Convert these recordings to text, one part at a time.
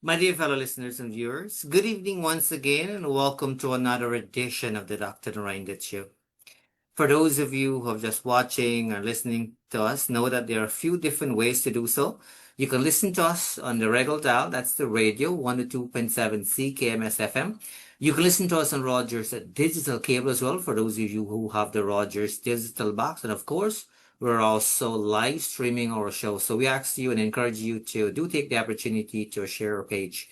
My dear fellow listeners and viewers, good evening once again and welcome to another edition of the Dr. Narine Dat Show. For those of you who are just watching or listening to us, know that there are a few different ways to do so. You can listen to us on the regular dial, that's the radio, 102.7 CKMS FM. You can listen to us on Rogers digital cable as well, for those of you who have the Rogers digital box. And of course, we're also live streaming our show. So we ask you and encourage you to do take the opportunity to share our page.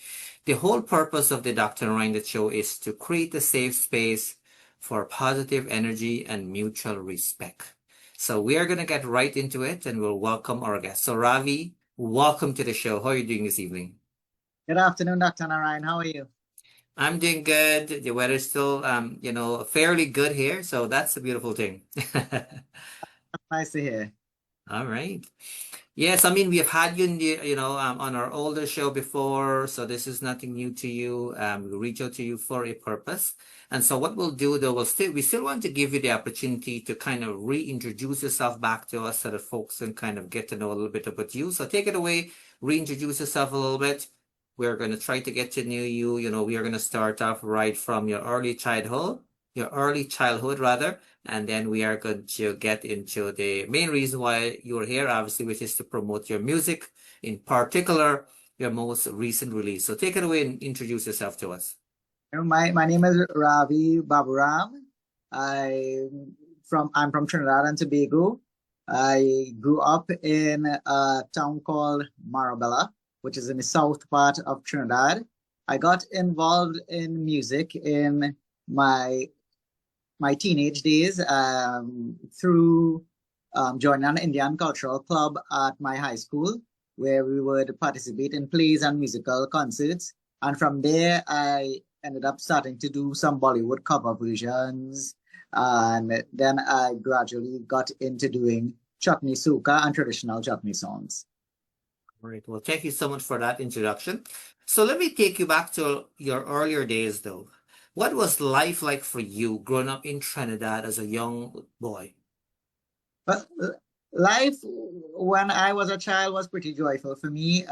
The whole purpose of the Dr. Narine Dat Show is to create a safe space for positive energy and mutual respect. So we are going to get right into it and we'll welcome our guest. So Ravi, welcome to the show. How are you doing this evening? Good afternoon, Dr. Narayan. How are you? I'm doing good. The weather's still, fairly good here. So that's a beautiful thing. Nice to hear. All right. Yes, I mean, we have had you in on our older show before, so this is nothing new to you. We reach out to you for a purpose. And so what we'll do though, we still want to give you the opportunity to kind of reintroduce yourself back to us so that folks can kind of get to know a little bit about you. So take it away, reintroduce yourself a little bit. We're going to try to get to know you. We are going to start off right from your early childhood rather, and then we are going to get into the main reason why you're here, obviously, which is to promote your music, in particular, your most recent release. So take it away and introduce yourself to us. My name is Ravi Babooram. I'm from Trinidad and Tobago. I grew up in a town called Marabella, which is in the south part of Trinidad. I got involved in music in my teenage days through joining an Indian cultural club at my high school, where we would participate in plays and musical concerts. And from there, I ended up starting to do some Bollywood cover versions. And then I gradually got into doing Chutney soca and traditional Chutney songs. All right. Well, thank you so much for that introduction. So let me take you back to your earlier days, though. What was life like for you growing up in Trinidad as a young boy? But life when I was a child was pretty joyful for me.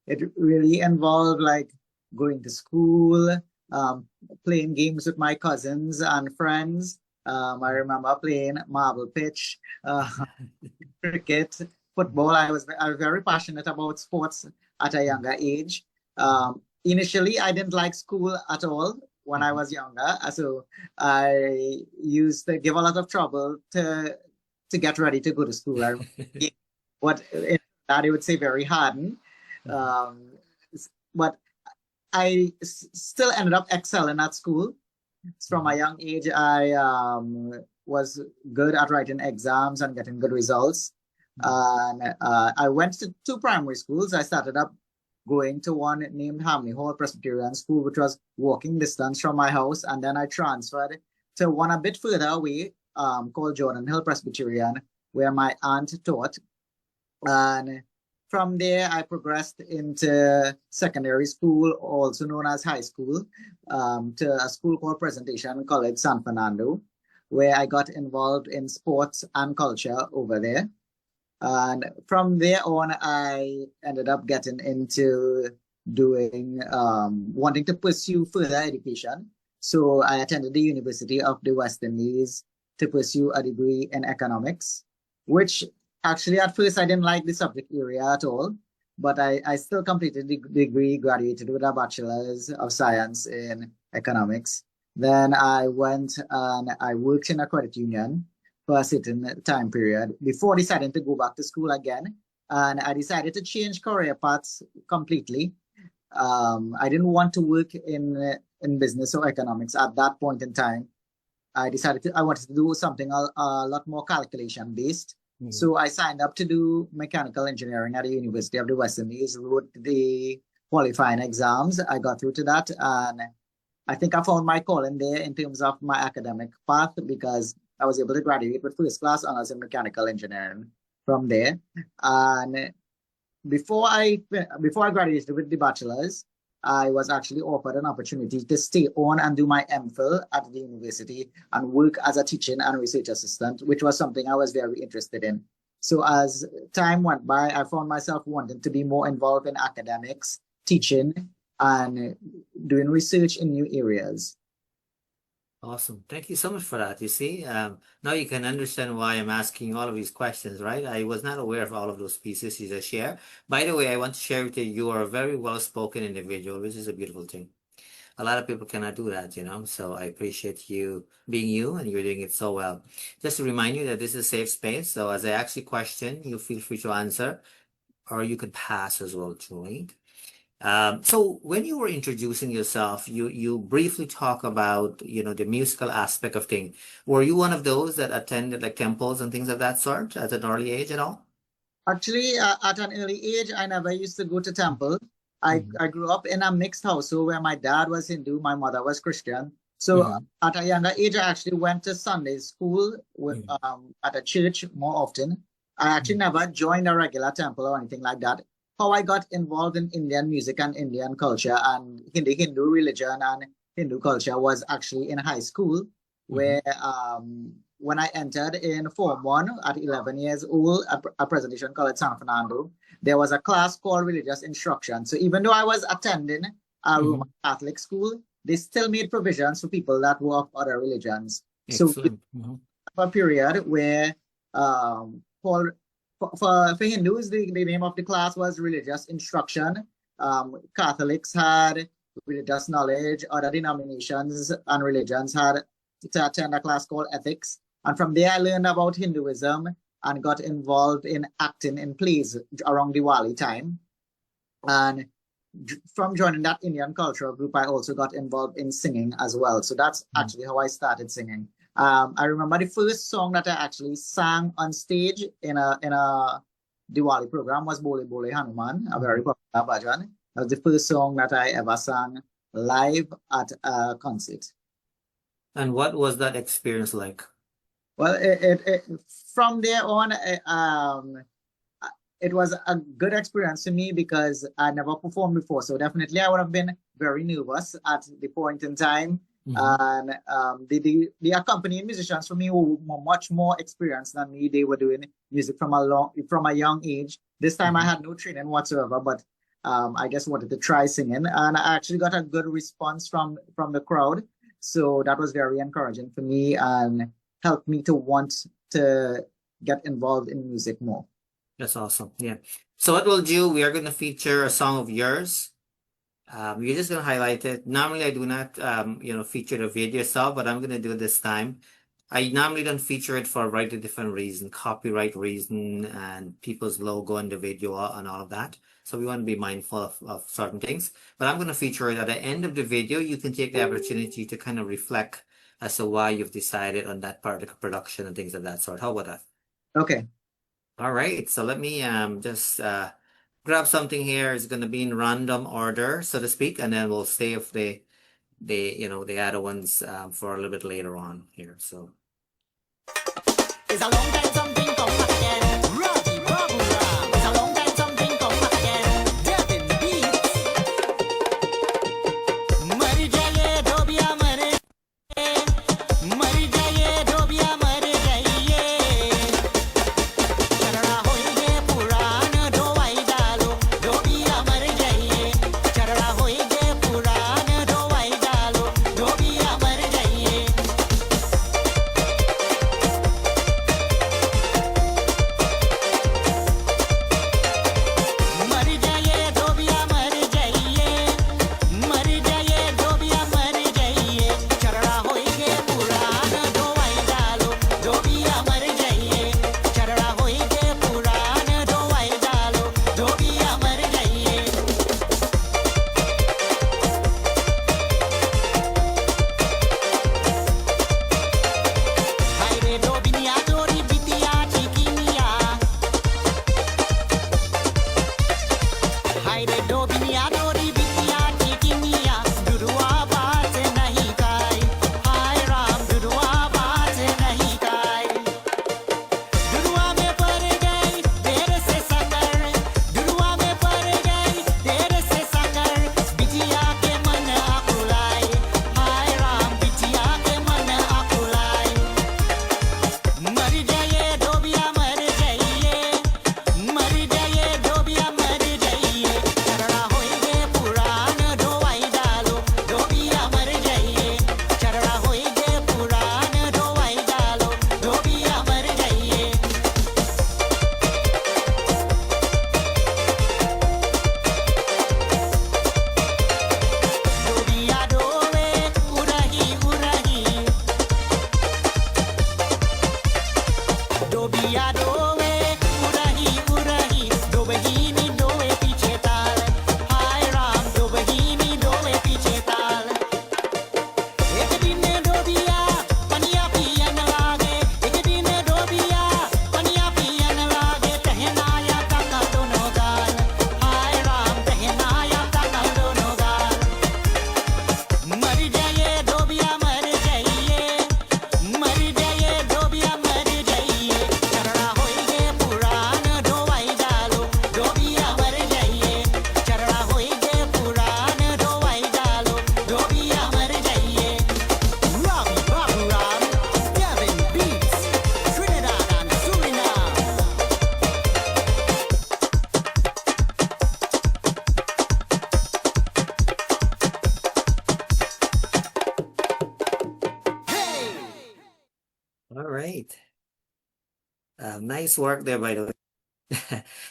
It really involved like going to school, um, playing games with my cousins and friends. I remember playing marble pitch, cricket, football. I was very passionate about sports at a younger age. Initially, I didn't like school at all when I was younger, so I used to give a lot of trouble to get ready to go to school. I what in that I would say very hardened, um, but still ended up excelling at school. From a young age, I was good at writing exams and getting good results. And I went to two primary schools. I started up going to one named Hamley Hall Presbyterian School, which was walking distance from my house. And then I transferred to one a bit further away called Jordan Hill Presbyterian, where my aunt taught. And from there, I progressed into secondary school, also known as high school, to a school called Presentation College San Fernando, where I got involved in sports and culture over there. And from there on, I ended up getting into wanting to pursue further education. So I attended the University of the West Indies to pursue a degree in economics, which actually at first I didn't like the subject area at all, but I still completed the degree, graduated with a bachelor's of science in economics. Then I went and I worked in a credit union for a certain time period before deciding to go back to school again. And I decided to change career paths completely. I didn't want to work in business or economics at that point in time. I wanted to do something a lot more calculation based. So I signed up to do mechanical engineering at the University of the West Indies, wrote the qualifying exams. I got through to that, and I think I found my calling there in terms of my academic path because I was able to graduate with first class honors in mechanical engineering from there. And before I graduated with the bachelor's, I was actually offered an opportunity to stay on and do my MPhil at the university and work as a teaching and research assistant, which was something I was very interested in. So as time went by, I found myself wanting to be more involved in academics teaching and doing research in new areas. Awesome. Thank you so much for that. You see, now you can understand why I'm asking all of these questions, right? I was not aware of all of those pieces you just share. By the way, I want to share with you, you are a very well-spoken individual, which is a beautiful thing. A lot of people cannot do that, you know, so I appreciate you being you and you're doing it so well. Just to remind you that this is a safe space, so as I ask you a question, you feel free to answer, or you could pass as well, Julie. So when you were introducing yourself, you briefly talk about, you know, the musical aspect of things. Were you one of those that attended like temples and things of that sort at an early age at all? Actually, at an early age, I never used to go to temple. Mhm. I grew up in a mixed household where my dad was Hindu, my mother was Christian. So Mhm. at a younger age, I actually went to Sunday school with, Mhm. at a church more often. I actually Mhm. never joined a regular temple or anything like that. How I got involved in Indian music and Indian culture and Hindu religion and Hindu culture was actually in high school, Mhm. where when I entered in Form 1 at 11 years old, a presentation called San Fernando, there was a class called religious instruction. So even though I was attending a Roman Mhm. Catholic school, they still made provisions for people that were of other religions. So we Excellent. Mhm. have a period where for, for Hindus, the name of the class was religious instruction. Catholics had religious knowledge, other denominations and religions had to attend a class called ethics. And from there, I learned about Hinduism and got involved in acting in plays around Diwali time. And from joining that Indian cultural group, I also got involved in singing as well. So that's Mhm. actually how I started singing. I remember the first song that I actually sang on stage in a Diwali program was Bole Bole Hanuman, a very Mhm. popular bhajan. That was the first song that I ever sang live at a concert. And what was that experience like? Well, from there on, it was a good experience to me because I never performed before. So definitely I would have been very nervous at the point in time. Mhm. And the accompanying musicians for me were much more experienced than me. They were doing music from a young age. This time I Mhm. had no training whatsoever, but I just wanted to try singing, and I actually got a good response from the crowd. So that was very encouraging for me and helped me to want to get involved in music more. That's awesome. Yeah. So what we'll do, we are going to feature a song of yours. We're just gonna highlight it. Normally, I do not, you know, feature the video itself, but I'm gonna do it this time. I normally don't feature it for a variety of different reasons, copyright reason, and people's logo in the video and all of that. So we want to be mindful of certain things. But I'm gonna feature it at the end of the video. You can take the opportunity to kind of reflect as to why you've decided on that particular production and things of that sort. How about that? Okay. All right, so let me just grab something here. It's going to be in random order, so to speak, and then we'll save the you know the other ones for a little bit later on here. So It's a long time something come back again. Ravi Babooram. It's a long time something come back again. Devin Beats. मर जाइए धोबिया मर जाइए धोबिया मर जाइए चरड़ा होइगे पुरान धोवाई डालो धोबिया मर जाइए चरड़ा होइगे पुरान धोवाई डालो धोबिया मर जाइए Great. Nice work there, by the way.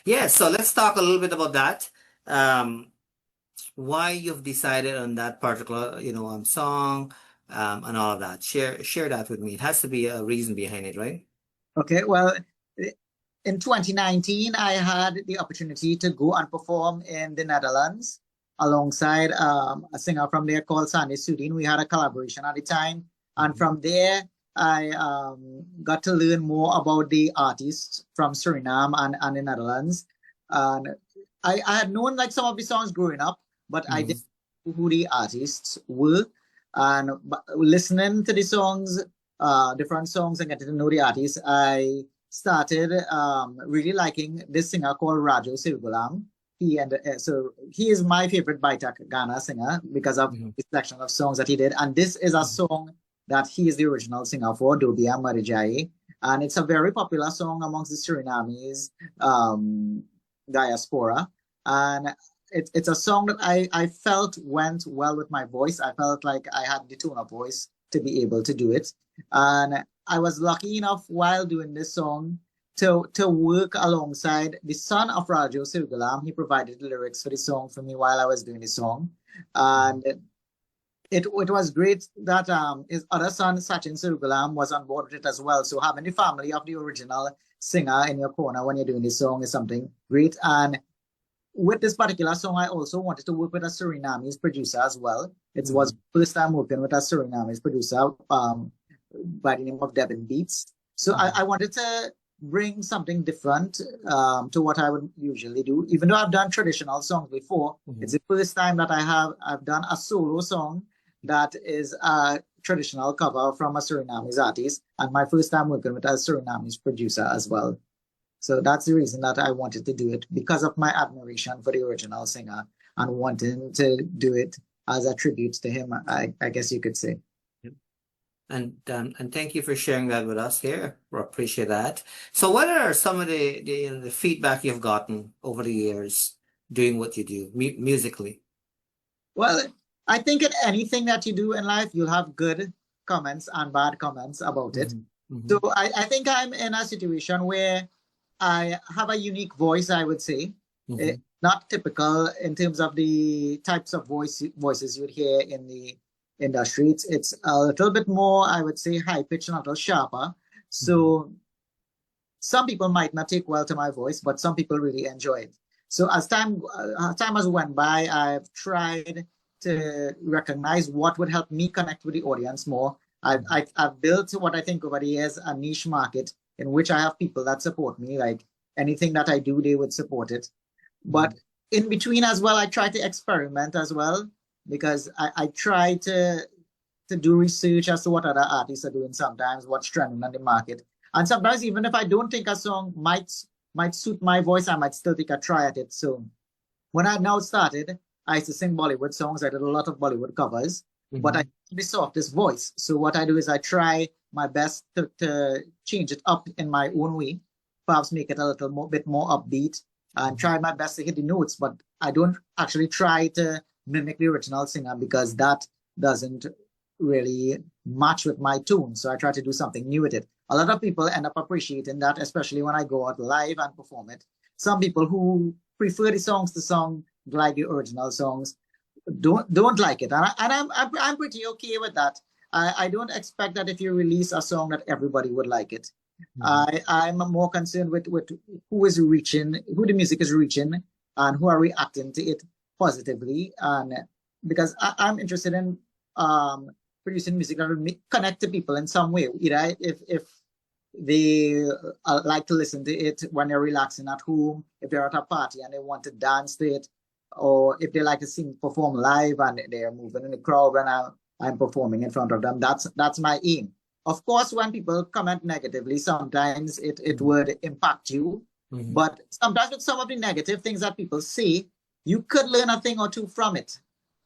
Yeah, so let's talk a little bit about that. Why you've decided on that particular, song, and all of that. Share that with me. It has to be a reason behind it, right? Okay, well, in 2019, I had the opportunity to go and perform in the Netherlands alongside a singer from there called Sandy Sudin. We had a collaboration at the time. And from there, I got to learn more about the artists from Suriname and the Netherlands. And I had known like some of the songs growing up, but I didn't know who the artists were. And listening to the songs, different songs, and getting to know the artists, I started really liking this singer called Ravi Babooram. So he is my favorite Baitak Ghana singer because of the selection of songs that he did. And this is a song that he is the original singer for, Dobia Marijai. And it's a very popular song amongst the Surinamese diaspora. And it's a song that I felt went well with my voice. I felt like I had the tone of voice to be able to do it. And I was lucky enough while doing this song to work alongside the son of Rajo Sirgalam. He provided the lyrics for the song for me while I was doing the song. And it was great that his other son, Sachin Sirgalam, was on board with it as well. So having the family of the original singer in your corner when you're doing this song is something great. And with this particular song, I also wanted to work with a Surinamese producer as well. It was first time working with a Surinamese producer by the name of Devin Beats. So I wanted to bring something different to what I would usually do. Even though I've done traditional songs before, it's the first time that I've done a solo song that is a traditional cover from a Surinamese artist, and my first time working with a Surinamese producer as well. So that's the reason that I wanted to do it, because of my admiration for the original singer and wanting to do it as a tribute to him, I guess you could say. And thank you for sharing that with us here. We appreciate that. So what are some of the feedback you've gotten over the years doing what you do musically? Well, I think in anything that you do in life, you'll have good comments and bad comments about it. So I think I'm in a situation where I have a unique voice, I would say. Not typical in terms of the types of voices you'd hear in the industry. It's a little bit more, I would say, high pitched and a little sharper. So some people might not take well to my voice, but some people really enjoy it. So as time has went by, I've tried to recognize what would help me connect with the audience more. I've built what I think over the years a niche market in which I have people that support me. Like anything that I do, they would support it. But in between as well, I try to experiment as well, because I try to do research as to what other artists are doing sometimes, what's trending on the market. And sometimes even if I don't think a song might suit my voice, I might still take a try at it. So when I now started, I used to sing Bollywood songs. I did a lot of Bollywood covers, but I have the softest voice. So what I do is I try my best to change it up in my own way, perhaps make it a little bit more upbeat, and try my best to hit the notes. But I don't actually try to mimic the original singer, because that doesn't really match with my tone. So I try to do something new with it. A lot of people end up appreciating that, especially when I go out live and perform it. Some people who prefer the songs to sound like the original songs don't like it, and I'm pretty okay with that. I don't expect that if you release a song that everybody would like it. I'm more concerned with who is reaching, who the music is reaching, and who are reacting to it positively. And because I'm interested in producing music that will connect to people in some way. Either if they like to listen to it when they're relaxing at home, if they're at a party and they want to dance to it, or if they like to perform live and they're moving in the crowd when I'm performing in front of them. That's my aim. Of course, when people comment negatively, sometimes it would impact you. But sometimes with some of the negative things that people say, you could learn a thing or two from it.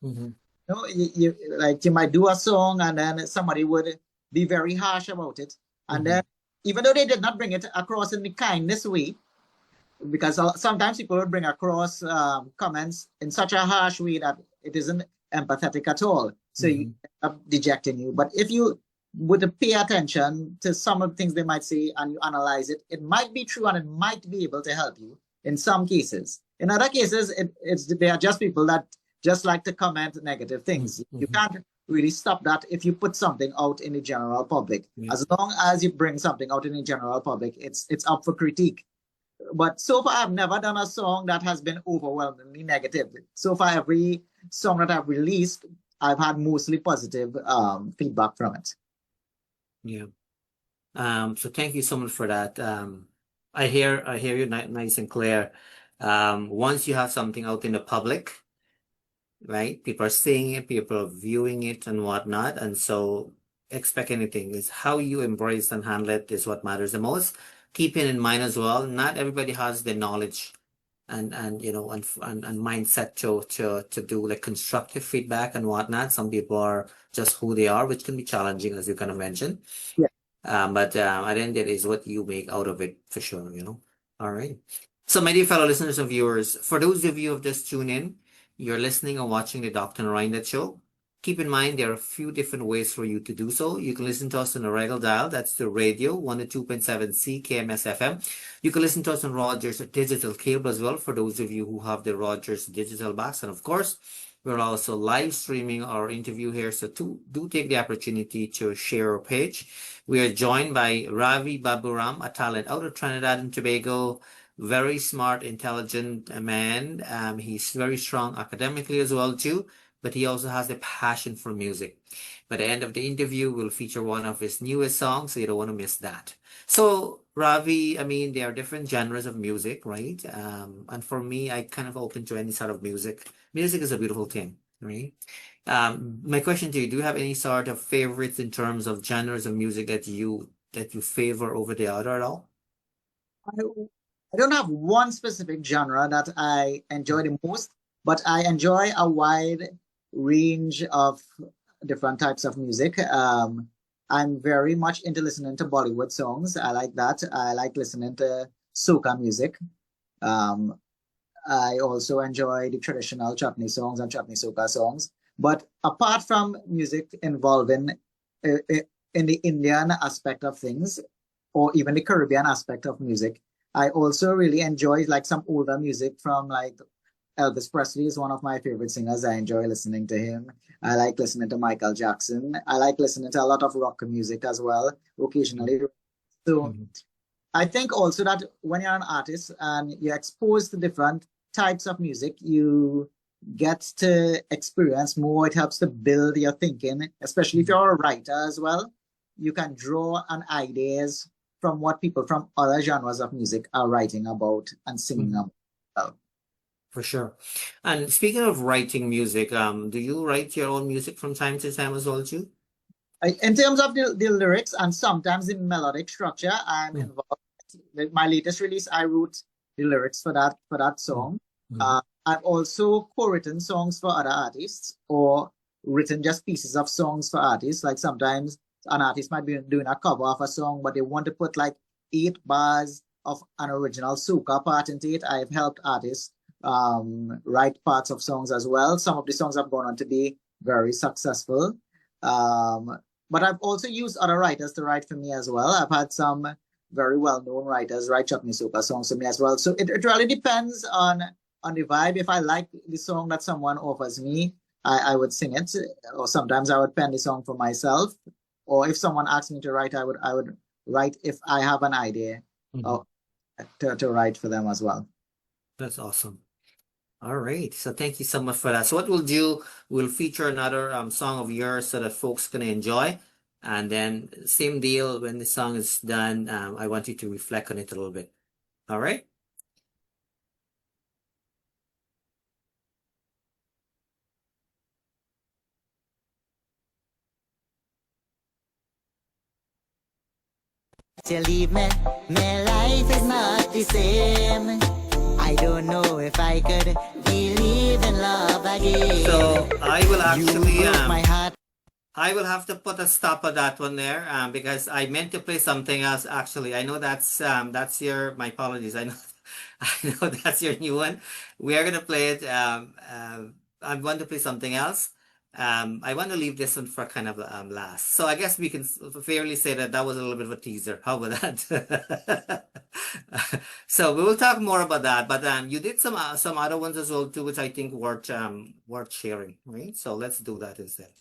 You know, you might do a song and then somebody would be very harsh about it. And then, even though they did not bring it across in the kindest way, because sometimes people would bring across comments in such a harsh way that it isn't empathetic at all. So you end up dejecting you. But if you were to pay attention to some of the things they might say and you analyze it, it might be true and it might be able to help you in some cases. In other cases, they are just people that just like to comment negative things. You can't really stop that if you put something out in the general public. As long as you bring something out in the general public, it's up for critique. But so far, I've never done a song that has been overwhelmingly negative. So far, every song that I've released, I've had mostly positive feedback from it. Yeah. So thank you so much for that. I hear you nice and clear. Once you have something out in the public, right? People are seeing it, people are viewing it and whatnot. And so expect anything. Is how you embrace and handle it is what matters the most. Keeping in mind as well, not everybody has the knowledge and you know and mindset to do like constructive feedback and whatnot. Some people are just who they are, which can be challenging, as you kind of mentioned. Yeah. But at the end, it is what you make out of it for sure, you know. All right. So, my dear fellow listeners and viewers, for those of you who have just tuned in, you're listening or watching the Dr. Narine Dat Show. Keep in mind there are a few different ways for you to do so. You can listen to us on a regular dial, that's the radio, 102.7 CKMS FM. You can listen to us on Rogers digital cable as well, for those of you who have the Rogers digital box. And of course, we're also live streaming our interview here, so do take the opportunity to share our page. We are joined by Ravi Babooram, a talent out of Trinidad and Tobago. Very smart, intelligent man. He's very strong academically as well too, but he also has the passion for music. By the end of the interview, we'll feature one of his newest songs, so you don't want to miss that. So, Ravi, I mean, there are different genres of music, right? And for me, I kind of open to any sort of music. Music is a beautiful thing, right? My question to you, do you have any sort of favorites in terms of genres of music that you favor over the other at all? I don't have one specific genre that I enjoy the most, but I enjoy a wide range of different types of music. I'm very much into listening to Bollywood songs. I like that. I like listening to soca music. I also enjoy the traditional Chutney songs and Chutney soca songs. But apart from music involving in the Indian aspect of things, or even the Caribbean aspect of music, I also really enjoy like some older music from like Elvis Presley is one of my favorite singers. I enjoy listening to him. I like listening to Michael Jackson. I like listening to a lot of rock music as well, occasionally. So I think also that when you're an artist and you're exposed to different types of music, you get to experience more. It helps to build your thinking, especially if you're a writer as well. You can draw on ideas from what people from other genres of music are writing about and singing about. For sure. And speaking of writing music, do you write your own music from time to time as well too? In terms of the lyrics and sometimes the melodic structure, I'm involved. With my latest release, I wrote the lyrics for that song. I've also co-written songs for other artists or written just pieces of songs for artists. Like sometimes an artist might be doing a cover of a song, but they want to put like 8 bars of an original soca part into it. I've helped artists write parts of songs as well. Some of the songs have gone on to be very successful. But I've also used other writers to write for me as well. I've had some very well-known writers write Chutney soca songs for me as well. So it really depends on the vibe. If I like the song that someone offers me, I would sing it. Or sometimes I would pen the song for myself. Or if someone asks me to write, I would write if I have an idea to write for them as well. That's awesome. All right. So thank you so much for that. So what we'll do, we'll feature another song of yours so that folks can enjoy. And then same deal, when the song is done, I want you to reflect on it a little bit. All right? You leave me, my life is not the same. I don't know if I could believe in love again. So I will actually my heart. I will have to put a stop on that one there, because I meant to play something else. Actually, I know that's your. My apologies. I know that's your new one. We are gonna play it. I want to play something else, I want to leave this one for kind of last. So I guess we can fairly say that that was a little bit of a teaser. How about that? So we will talk more about that. But you did some other ones as well too, which I think worth sharing, right? So let's do that instead.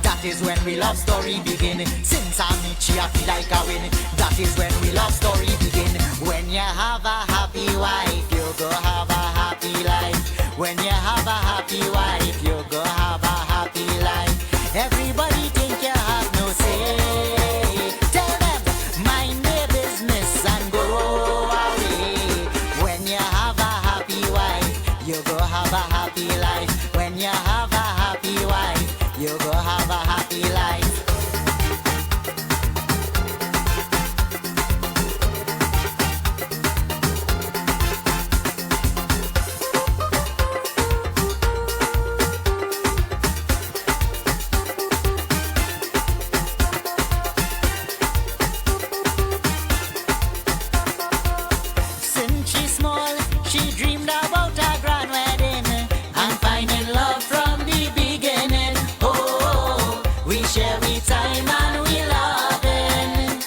That is when we love story begin. Since I meet you, I feel like I win. That is when we love story begin. When you have a happy wife, you go have a happy life. When you have a happy wife, you go have a happy life. Everybody think you have no say. Tell them, mind their business and go away. When you have a happy wife, you go have a happy life. When you have a happy wife, you go have a happy life. Since she's small, she dreamed about a grand wedding and finding love from the beginning. Oh, we share we time and we loving.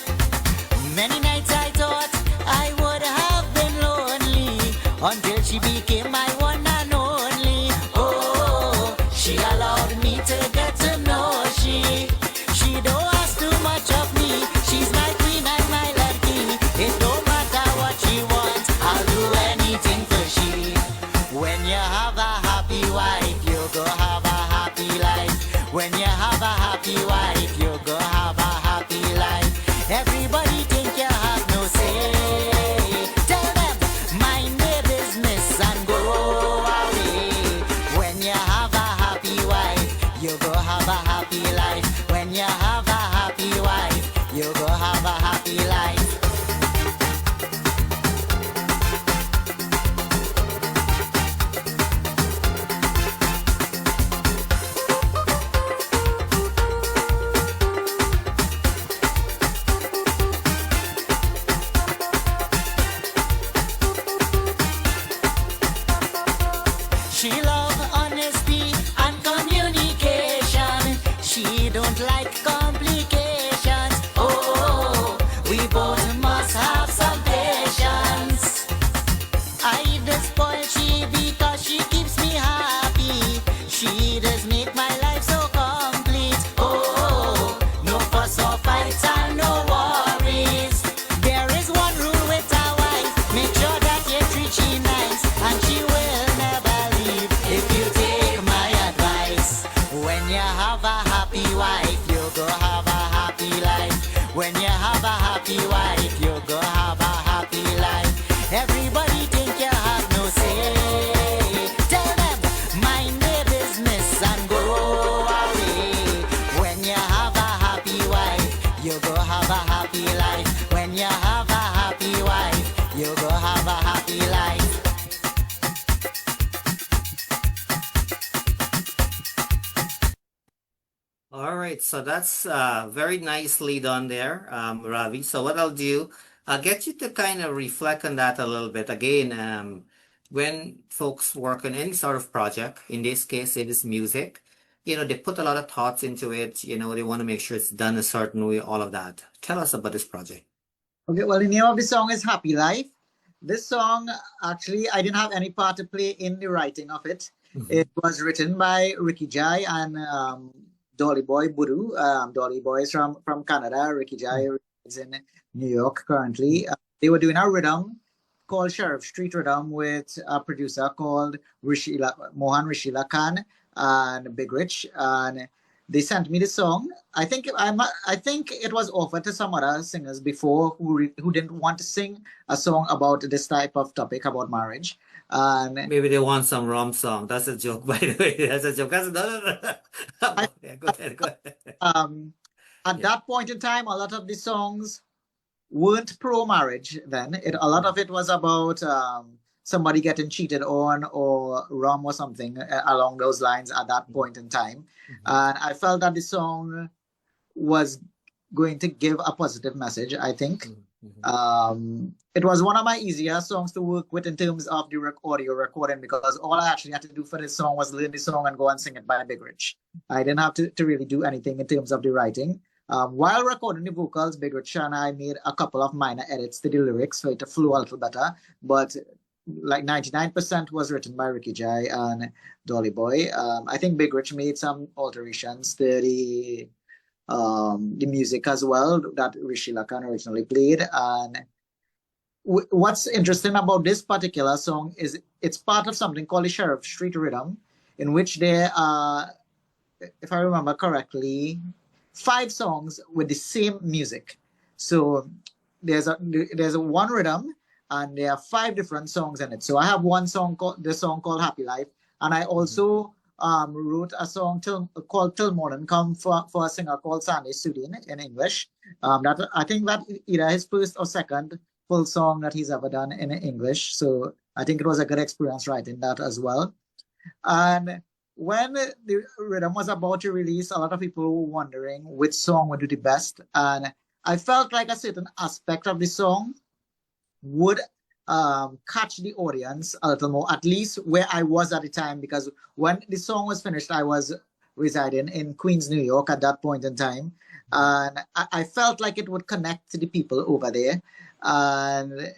Many nights I thought I would have been lonely until she became my one and only. Oh, she allowed me to get to know she. She don't ask too much of me. She's my queen and my lord king. It don't matter what she wants, I'll do anything for she. When you have a happy wife, you go have a happy life. When you have a happy wife, you go have a happy life. Everybody think you have no say. Tell them, mind their business and go away. When you have a happy wife, you go have a happy life. When you have a happy wife, you go have a happy life. She love honesty and communication. She don't like complications. Oh, we both must have some patience. I just spoil she because she keeps me happy. She does make my life so complete. Oh, no fuss or fights and no worries. There is one rule with a wife: make sure that you treat she nice, and she will never leave if you take my advice. When you have a happy wife, you go have a happy life. When you have a happy wife, you go have a happy life. Everybody think you have no say. Tell them, mind their business and go away. When you have a happy wife, you go have a happy life. When you have a happy wife, you go have a happy life. All right, so that's very nicely done there, Ravi. So what I'll do, I'll get you to kind of reflect on that a little bit. Again, when folks work on any sort of project, in this case, it is music, they put a lot of thoughts into it. They want to make sure it's done a certain way, all of that. Tell us about this project. Okay, well, the name of the song is Happy Life. This song, actually, I didn't have any part to play in the writing of it. It was written by Ricky Jai and Dolly Boy Budu. Dolly Boy is from Canada. Ricky Jai is in New York currently. They were doing a rhythm called Sheriff Street Rhythm with a producer called Mohan Rishila Khan and Big Rich. And they sent me the song. I think it was offered to some other singers before who didn't want to sing a song about this type of topic about marriage. And Maybe they want some rom song. That's a joke, by the way. That's a joke. No. Yeah, go ahead. At that point in time, a lot of the songs weren't pro-marriage then. A lot of it was about somebody getting cheated on or rum or something along those lines at that point in time. And I felt that the song was going to give a positive message, I think. It was one of my easier songs to work with in terms of the audio recording, because all I actually had to do for this song was learn the song and go and sing it by Big Rich. I didn't have to really do anything in terms of the writing. While recording the vocals, Big Rich and I made a couple of minor edits to the lyrics for it to flow a little better, but like 99% was written by Ricky Jai and Dolly Boy. I think Big Rich made some alterations to the music as well that Rishi Lakan originally played. And what's interesting about this particular song is it's part of something called the Sheriff Street Rhythm, in which there are, if I remember correctly, 5 songs with the same music. So there's a one rhythm, and there are 5 different songs in it. So I have one song called Happy Life, and I also wrote a song called Till Morning Come for a singer called Sandy Sudin in English. That I think that either his first or second full song that he's ever done in English. So I think it was a good experience writing that as well. And when the rhythm was about to release, a lot of people were wondering which song would do the best. And I felt like a certain aspect of the song would catch the audience a little more, at least where I was at the time, because when the song was finished, I was residing in Queens, New York at that point in time. And I felt like it would connect to the people over there. And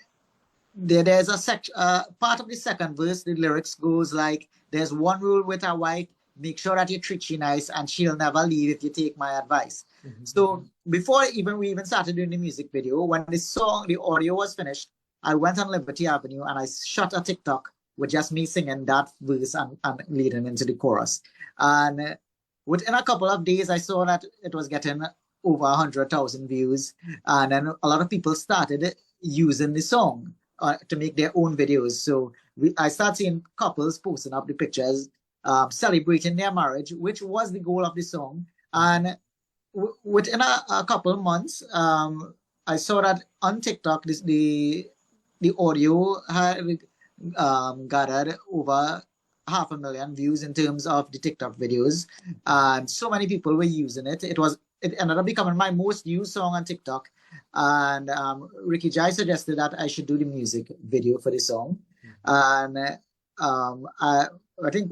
there's a part of the second verse, the lyrics goes like, there's one rule with a wife, make sure that you treat she nice and she'll never leave if you take my advice. So before we even started doing the music video, when the audio was finished, I went on Liberty Avenue and I shot a TikTok with just me singing that verse and leading into the chorus. And within a couple of days, I saw that it was getting over 100,000 views. And then a lot of people started using the song to make their own videos. So I started seeing couples posting up the pictures, celebrating their marriage, which was the goal of the song. And within a couple of months, I saw that on TikTok, the audio had gathered over 500,000 views in terms of the TikTok videos, and so many people were using it. It ended up becoming my most used song on TikTok. And Ricky Jai suggested that I should do the music video for the song, and I think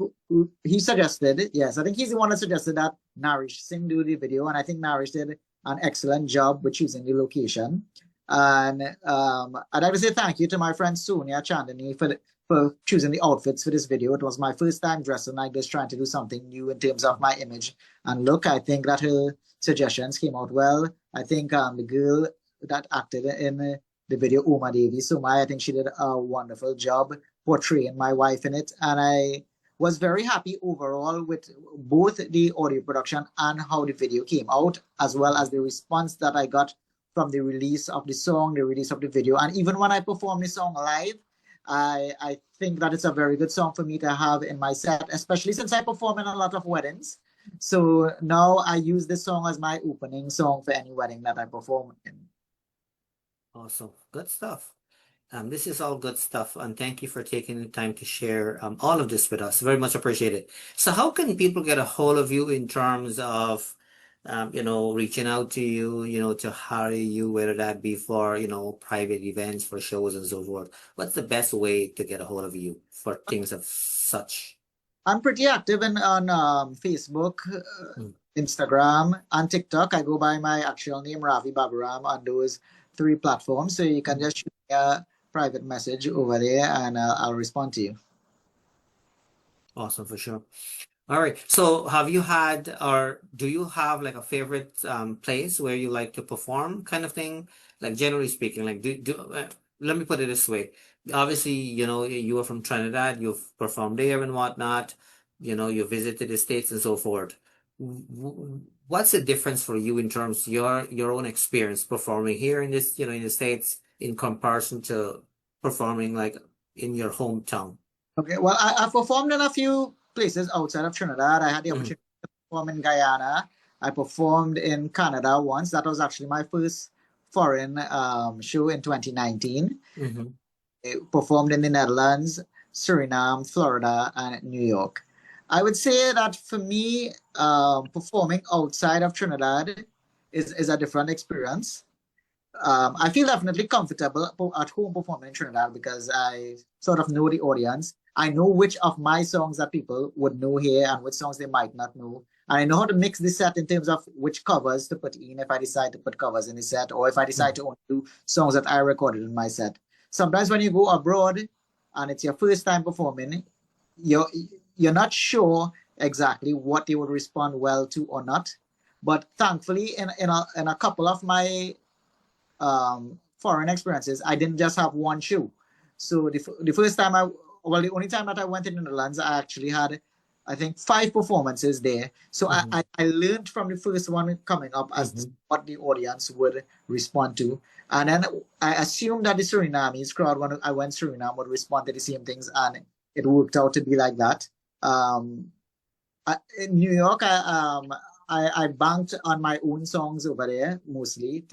he suggested, yes, I think he's the one that suggested that Narish Singh do the video, and I think Narish did an excellent job with choosing the location. And I'd like to say thank you to my friend Sonia Chandani for choosing the outfits for this video. It was my first time dressing like this, trying to do something new in terms of my image and look. I think that her suggestions came out well. I think the girl that acted in the video, Uma Devi Sumai, I think she did a wonderful job portraying my wife in it. And I was very happy overall with both the audio production and how the video came out, as well as the response that I got from the release of the song, the release of the video. And even when I perform the song live, I think that it's a very good song for me to have in my set, especially since I perform in a lot of weddings. So now I use this song as my opening song for any wedding that I perform in. Awesome. Good stuff. This is all good stuff, and thank you for taking the time to share all of this with us. Very much appreciated. So how can people get a hold of you in terms of reaching out to you, to hire you, whether that be for, private events, for shows and so forth? What's the best way to get a hold of you for things of such? I'm pretty active on Facebook, Instagram, and TikTok. I go by my actual name, Ravi Babooram, on those 3 platforms. So you can just shoot me a private message over there and I'll respond to you. Awesome, for sure. All right. So have you had, or do you have like a favorite place where you like to perform, kind of thing? Like generally speaking, like let me put it this way. Obviously, you are from Trinidad, you've performed there and whatnot, you visited the States and so forth. What's the difference for you in terms of your own experience performing here in this, in the States in comparison to performing like in your hometown? Okay, well, I performed in a few places outside of Trinidad. I had the opportunity to perform in Guyana. I performed in Canada once. That was actually my first foreign show in 2019. I performed in the Netherlands, Suriname, Florida, and New York. I would say that for me, performing outside of Trinidad is a different experience. I feel definitely comfortable at home performing in Trinidad because I sort of know the audience. I know which of my songs that people would know here and which songs they might not know. And I know how to mix the set in terms of which covers to put in if I decide to put covers in the set or if I decide to only do songs that I recorded in my set. Sometimes when you go abroad and it's your first time performing, you're you're not sure exactly what they would respond well to or not. But thankfully, in a couple of my foreign experiences, I didn't just have one show. So the first time the only time that I went to the Netherlands, I actually had, I think, 5 performances there. So I learned from the first one coming up as to what the audience would respond to. And then I assumed that the Surinamese crowd, when I went to Suriname, would respond to the same things. And it worked out to be like that. In New York, I banked on my own songs over there, mostly.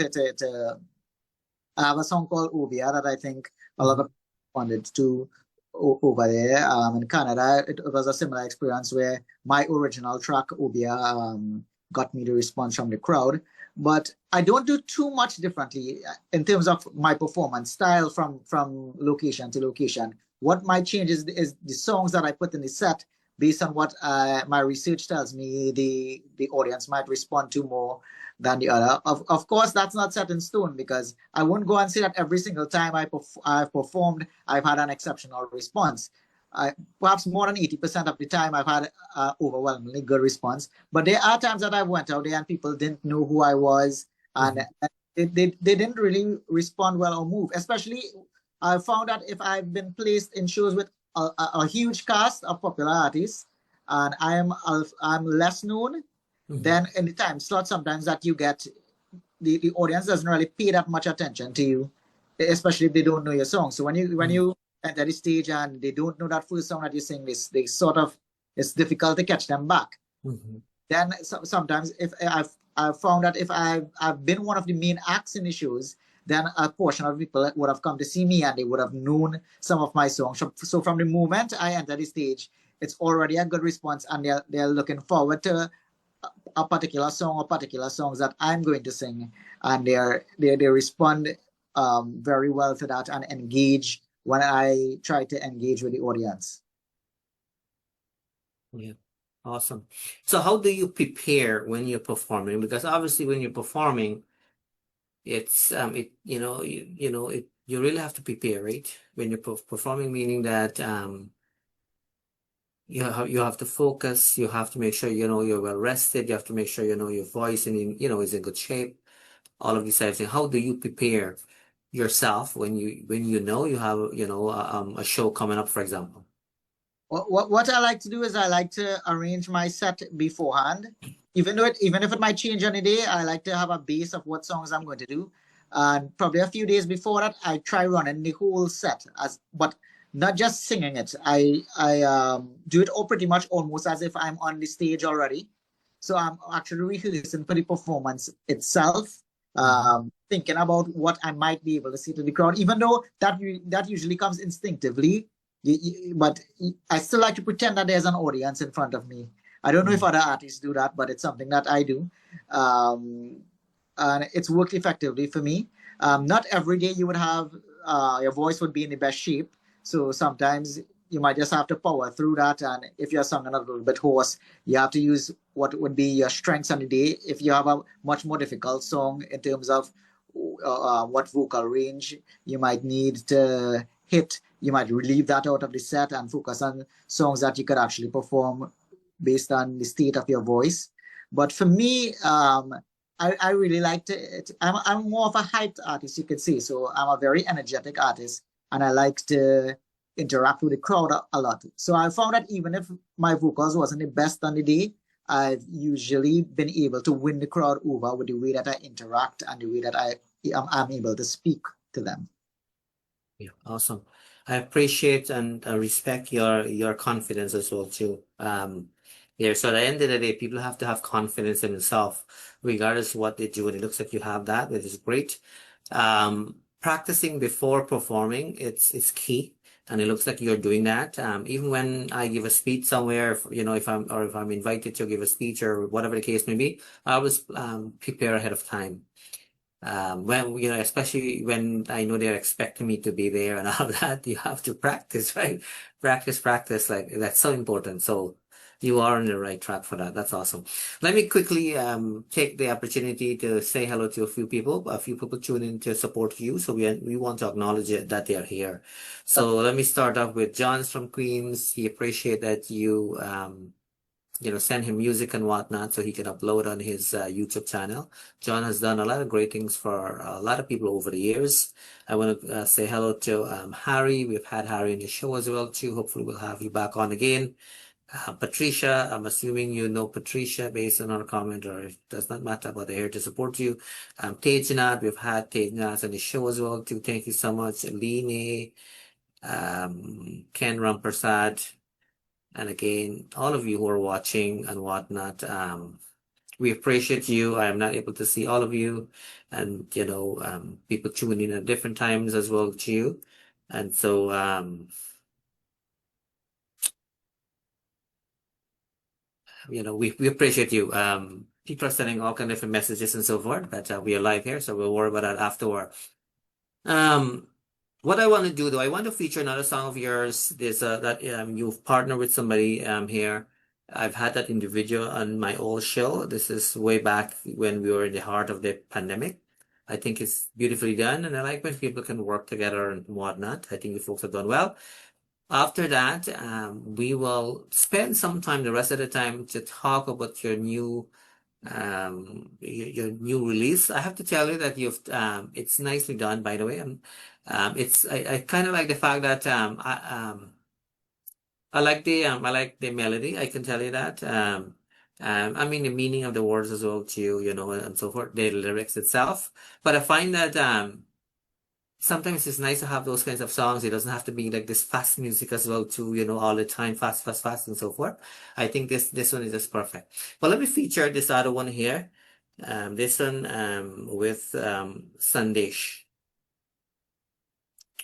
I have a song called Obia that I think a lot of people wanted to over there. In Canada, it was a similar experience where my original track, Obia, got me the response from the crowd. But I don't do too much differently in terms of my performance style from location to location. What might change is the songs that I put in the set based on what my research tells me the audience might respond to more than the other. Of course, that's not set in stone because I won't go and say that every single time I've performed, I've had an exceptional response. Perhaps more than 80% of the time I've had overwhelmingly good response. But there are times that I went out there and people didn't know who I was and they didn't really respond well or move. Especially, I found that if I've been placed in shows with a huge cast of popular artists and I'm less known, then in the time slot sometimes that you get, the audience doesn't really pay that much attention to you, especially if they don't know your song. So when you enter the stage and they don't know that first song that you sing, they sort of, it's difficult to catch them back. Then sometimes if I've found that if I've been one of the main acts in the shows, then a portion of people would have come to see me and they would have known some of my songs. So from the moment I enter the stage, it's already a good response and they're looking forward to a particular song or particular songs that I'm going to sing, and they respond very well to that and engage when I try to engage with the audience. Yeah, awesome. So how do you prepare when you're performing? Because obviously when you're performing, it's you really have to prepare, right? When you're performing, meaning that you have to focus, you have to make sure you're well rested, you have to make sure your voice and is in good shape, all of these types of things. How do you prepare yourself when you have a show coming up, for example? What I like to do is I like to arrange my set beforehand. Even if it might change on a day, I like to have a base of what songs I'm going to do. And probably a few days before that, I try running the whole set but not just singing it. I do it all pretty much almost as if I'm on the stage already. So I'm actually rehearsing for the performance itself, thinking about what I might be able to say to the crowd, even though that usually comes instinctively. But I still like to pretend that there's an audience in front of me. I don't know if other artists do that, but it's something that I do. And it's worked effectively for me. Not every day you would have, your voice would be in the best shape. So sometimes you might just have to power through that. And if you're singing a little bit hoarse, you have to use what would be your strengths on the day. If you have a much more difficult song in terms of what vocal range you might need to hit, you might relieve that out of the set and focus on songs that you could actually perform based on the state of your voice. But for me, I really like I'm more of a hyped artist, you could say. So I'm a very energetic artist and I like to interact with the crowd a lot. So I found that even if my vocals wasn't the best on the day, I've usually been able to win the crowd over with the way that I interact and the way that I'm able to speak to them. Yeah, awesome. I appreciate and respect your confidence as well too. Yeah, so at the end of the day, people have to have confidence in themselves, regardless of what they do. And it looks like you have that, which is great. Practicing before performing, it's key. And it looks like you're doing that. Even when I give a speech somewhere, if I'm invited to give a speech or whatever the case may be, I always prepare ahead of time. when, especially when I know they're expecting me to be there and all that, you have to practice, right? Practice, like that's so important. So you are on the right track for that. That's awesome. Let me quickly take the opportunity to say hello to a few people. A few people tune in to support you, so we want to acknowledge it, that they are here. So let me start off with John's from Queens. He appreciate that you send him music and whatnot so he can upload on his YouTube channel. John has done a lot of great things for a lot of people over the years. I want to say hello to Harry. We've had Harry in the show as well too. Hopefully we'll have you back on again. Patricia, I'm assuming you know Patricia based on our comment, or it does not matter, but they're here to support you. Tejnat, we've had Tejnat on the show as well too. Thank you so much. Line, Ken Rampersad, and again, all of you who are watching and whatnot, we appreciate you. I am not able to see all of you, and people tune in at different times as well too. And so we appreciate you. People are sending all kind of different messages and so forth, but we are live here, so we'll worry about that afterward. What I want to do though, I want to feature another song of yours. There's that you've partnered with somebody here. I've had that individual on my old show. This is way back when we were in the heart of the pandemic. I think it's beautifully done, and I like when people can work together and whatnot. I think you folks have done well. After that, we will spend some time, the rest of the time, to talk about your new release. I have to tell you that it's nicely done, by the way. I kind of like the fact that I like the melody. I can tell you that. I mean the meaning of the words as well too, and so forth, the lyrics itself. But I find that sometimes it's nice to have those kinds of songs. It doesn't have to be like this fast music as well too, all the time, fast, and so forth. I think this one is just perfect. But let me feature this other one here. This one with Sandesh.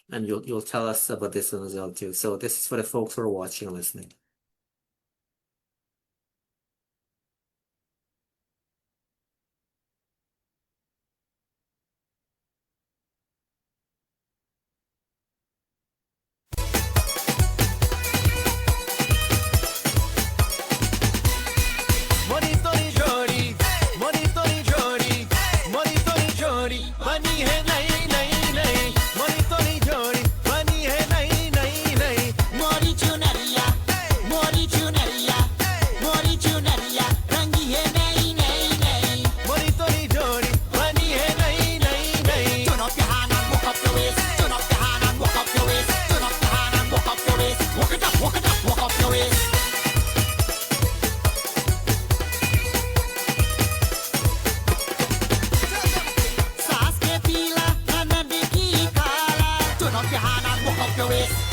And you'll tell us about this one as well too. So this is for the folks who are watching and listening. Turn up your hand and walk up your waist.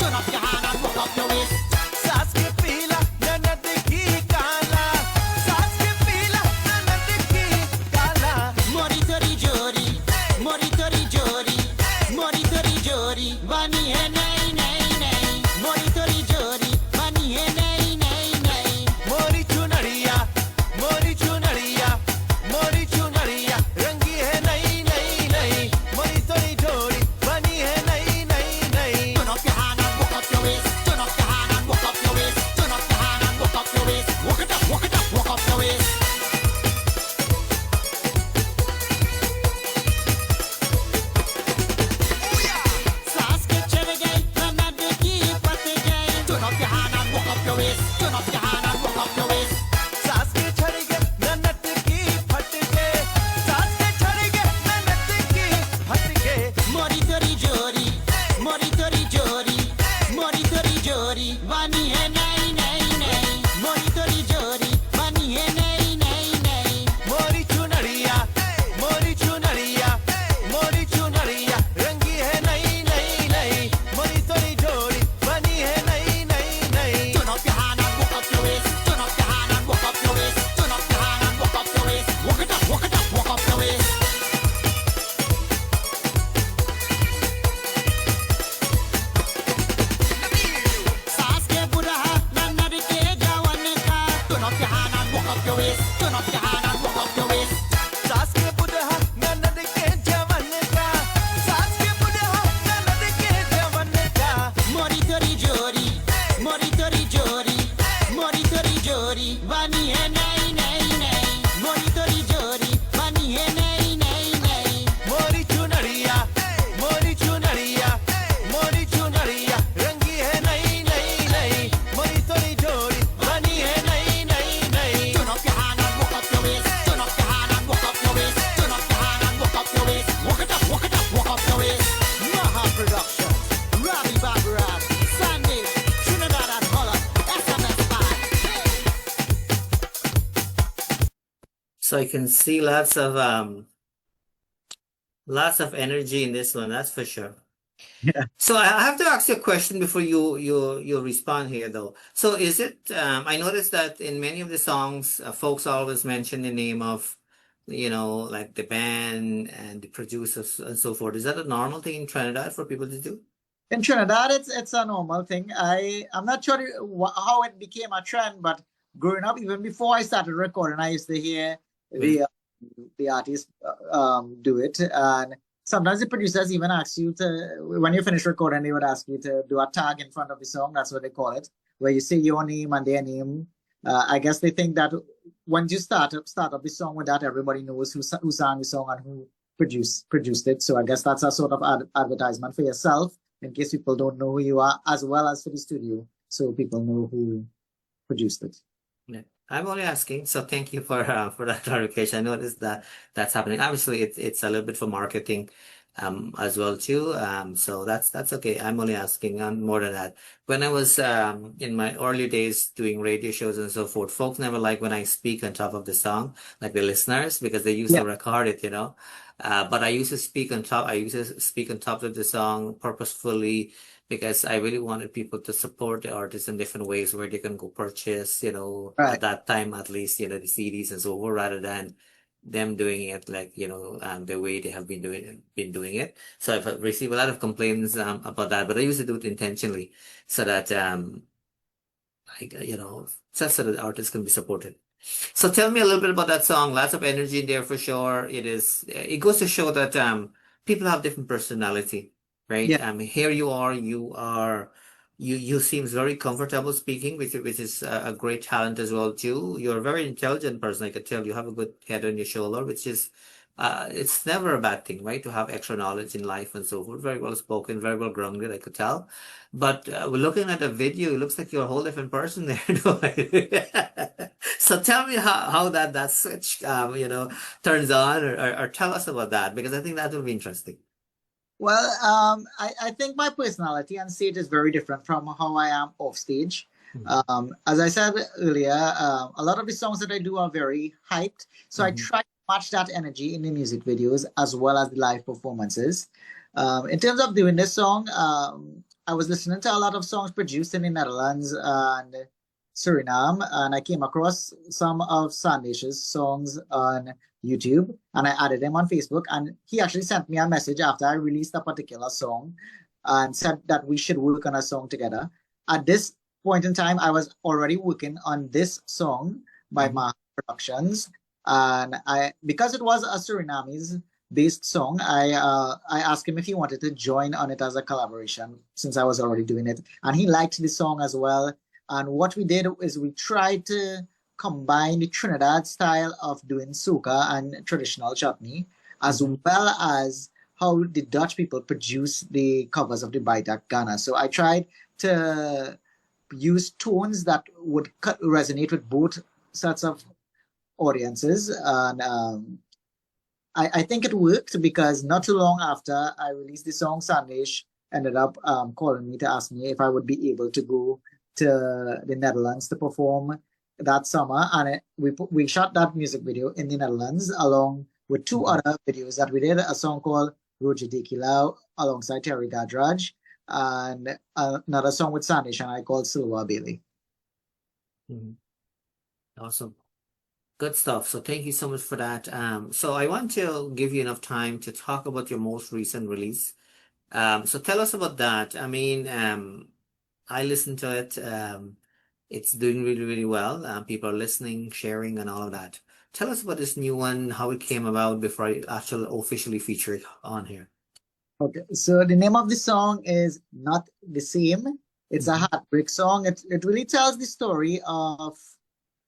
So I can see lots of energy in this one, that's for sure. Yeah. So I have to ask you a question before you respond here though. So is it I noticed that in many of the songs, folks always mention the name of, like the band and the producers and so forth. Is that a normal thing in Trinidad for people to do? In Trinidad, it's a normal thing. I'm not sure how it became a trend, but growing up, even before I started recording, I used to hear Yeah. the artists do it, and sometimes the producers even ask you to, when you finish recording, they would ask you to do a tag in front of the song. That's what they call it, where you say your name and their name. I guess they think that once you start up the song with that, everybody knows who sang the song and who produced it. So I guess that's a sort of advertisement for yourself, in case people don't know who you are, as well as for the studio, so people know who produced it. Yeah. I'm only asking, so thank you for that clarification. I noticed that that's happening. Obviously, it's a little bit for marketing, as well too. So that's okay. I'm only asking on more than that. When I was in my early days doing radio shows and so forth, folks never like when I speak on top of the song, like the listeners, because they used Yeah, to record it, But I used to speak on top. I used to speak on top of the song purposefully because I really wanted people to support the artists in different ways where they can go purchase, at right. that time at least, the CDs and so forth, rather than them doing it like, the way they have been doing it. So I've received a lot of complaints about that, but I used to do it intentionally so that I, just so that artists can be supported. So tell me a little bit about that song. Lots of energy in there for sure. It goes to show that people have different personality, right? Yeah, Here you seems very comfortable speaking, which is a great talent as well too. You're a very intelligent person. I could tell you have a good head on your shoulder, which is it's never a bad thing, right? To have extra knowledge in life and so forth. Very well spoken, very well grounded, I could tell. But we're looking at a video, it looks like you're a whole different person there. So tell me how that switch turns on, or tell us about that, because I think that will be interesting. well, I think my personality on stage is very different from how I am off stage. Mhm. As I said earlier, a lot of the songs that I do are very hyped, so I Mhm. try to match that energy in the music videos as well as the live performances. In terms of doing this song, I was listening to a lot of songs produced in the Netherlands and Suriname, and I came across some of Sandesh's songs on YouTube, and I added him on Facebook, and he actually sent me a message after I released a particular song and said that we should work on a song together. At this point in time, I was already working on this song by Mhm. Maha Productions, and because it was a Surinamese based song, I asked him if he wanted to join on it as a collaboration since I was already doing it, and he liked the song as well. And what we did is we tried to combine the Trinidad style of doing soca and traditional chutney, as Mhm. well as how the Dutch people produce the covers of the Baitak Ghana. So I tried to use tones that would resonate with both sets of audiences. And I think it worked, because not too long after I released the song, Sandesh ended up calling me to ask me if I would be able to go to the Netherlands to perform that summer. And we shot that music video in the Netherlands along with two Mhm. other videos that we did, a song called Roger Dekilau alongside Terry Gadraj, and another song with Sandesh and I called Silva Bailey. Mhm. Awesome. Good stuff. So thank you so much for that. So I want to give you enough time to talk about your most recent release. So tell us about that. I mean, I listened to it. It's doing really, really well. People are listening, sharing, and all of that. Tell us about this new one, how it came about before I actually officially feature it on here. Okay, so the name of the song is Not the Same. It's a Mhm. heartbreak song. It really tells the story of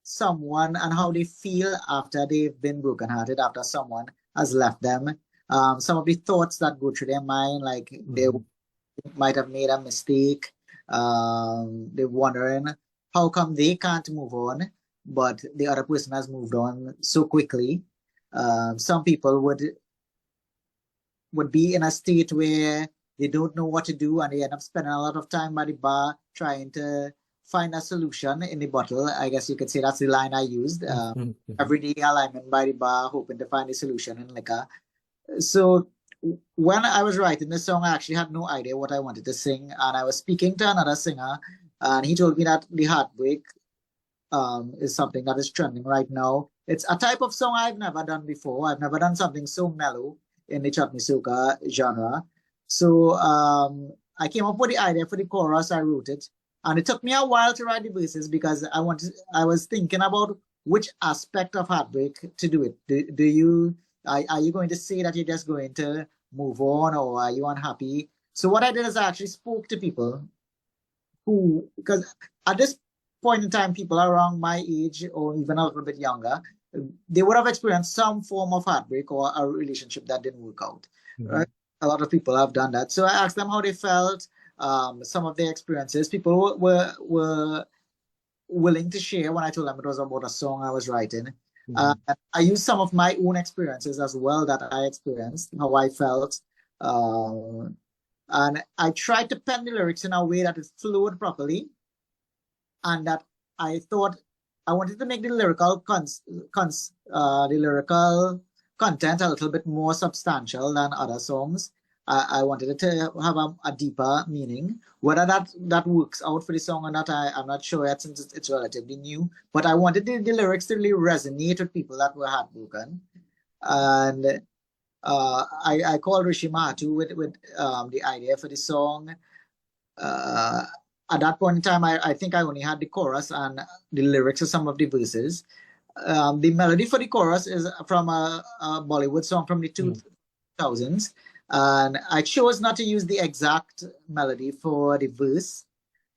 someone and how they feel after they've been brokenhearted, after someone has left them. Some of the thoughts that go through their mind, like they Mhm. might have made a mistake. They're wondering how come they can't move on, but the other person has moved on so quickly. Some people would be in a state where they don't know what to do, and they end up spending a lot of time by the bar trying to find a solution in the bottle. I guess you could say that's the line I used. Every day I'm in by the bar hoping to find a solution in liquor. So when I was writing this song, I actually had no idea what I wanted to sing. And I was speaking to another singer, and he told me that the heartbreak is something that is trending right now. It's a type of song I've never done before. I've never done something so mellow in the Chutney soca genre. So I came up with the idea for the chorus. I wrote it, and it took me a while to write the verses because I was thinking about which aspect of heartbreak to do it. Are you going to say that you're just going to move on, or are you unhappy? So what I did is I actually spoke to people because at this point in time, people around my age or even a little bit younger, they would have experienced some form of heartbreak or a relationship that didn't work out. Right? A lot of people have done that. So I asked them how they felt, some of their experiences. People were willing to share when I told them it was about a song I was writing. I used some of my own experiences as well that I experienced, how I felt. And I tried to pen the lyrics in a way that it flowed properly, and that I thought I wanted to make the lyrical content a little bit more substantial than other songs. I wanted it to have a deeper meaning. Whether that works out for the song or not, I'm not sure yet, since it's relatively new. But I wanted the lyrics to really resonate with people that were heartbroken. And I called Rishi Mahatu with the idea for the song. At that point in time, I think I only had the chorus and the lyrics of some of the verses. The melody for the chorus is from a Bollywood song from the 2000s. And I chose not to use the exact melody for the verse.